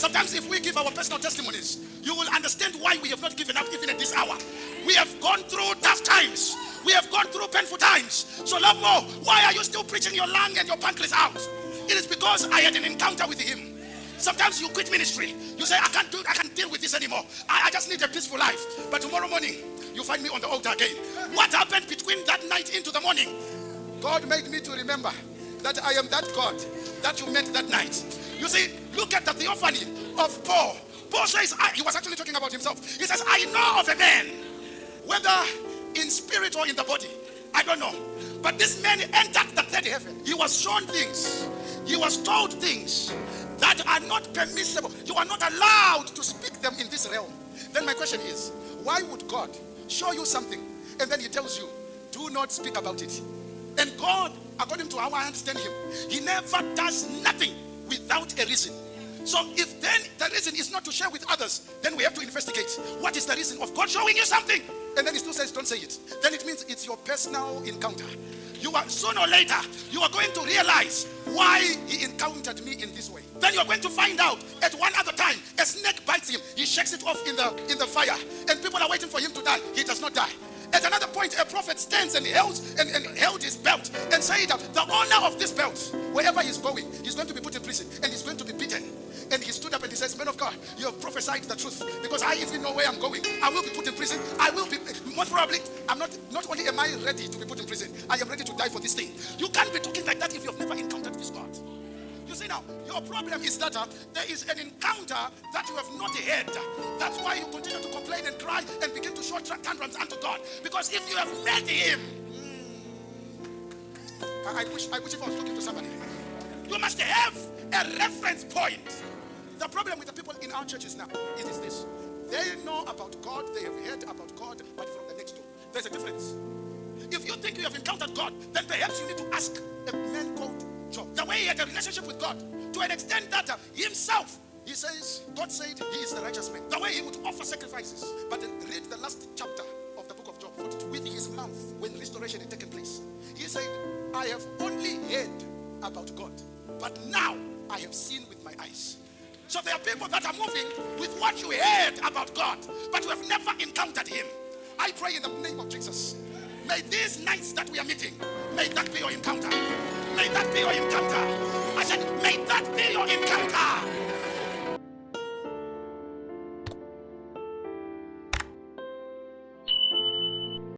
Sometimes if we give our personal testimonies, you will understand why we have not given up even at this hour. We have gone through tough times. We have gone through painful times. So Lovemore, why are you still preaching your lung and your pancreas out? It is because I had an encounter with him. Sometimes you quit ministry. You say, I can't deal with this anymore. I just need a peaceful life. But tomorrow morning, you find me on the altar again. What happened between that night into the morning? God made me to remember that I am that God that you met that night. You see, look at the theophany of Paul. Paul says, he was actually talking about himself. He says, I know of a man, whether in spirit or in the body, I don't know. But this man entered the third heaven. He was shown things. He was told things that are not permissible. You are not allowed to speak them in this realm. Then my question is, why would God show you something and then he tells you, do not speak about it? And God, according to how I understand him, he never does nothing without a reason. So if then the reason is not to share with others, then we have to investigate. What is the reason of God showing you something? And then he still says, don't say it. Then it means it's your personal encounter. You are, sooner or later, you are going to realize why he encountered me in this way. Then you are going to find out at one other time, a snake bites him. He shakes it off in the fire. And people are waiting for him to die. He does not die. At another point, a prophet stands and held his belt and said that the owner of this belt, wherever he's going to be put in prison and he's going to be beaten. And he stood up and he says, man of God, you have prophesied the truth, because I even know where I'm going. I will be put in prison. I will be, most probably, not only am I ready to be put in prison, I am ready to die for this thing. You can't be talking like that if you have never encountered this God. You see now, your problem is that there is an encounter that you have not had. That's why you continue to complain and cry and begin to show tantrums unto God. Because if you have met him, I wish if I was talking to somebody. You must have a reference point. The problem with the people in our churches now is this. They know about God, they have heard about God, but from the next door. There's a difference. If you think you have encountered God, then perhaps you need to ask a man called Job. The way he had a relationship with God, to an extent that himself, he says, God said he is the righteous man. The way he would offer sacrifices. But then read the last chapter of the book of Job, 42. With his mouth, when restoration had taken place, he said, I have only heard about God, but now I have seen with my eyes. So there are people that are moving with what you heard about God, but you have never encountered him. I pray in the name of Jesus. May these nights that we are meeting, may that be your encounter. May that be your encounter. I said, may that be your encounter.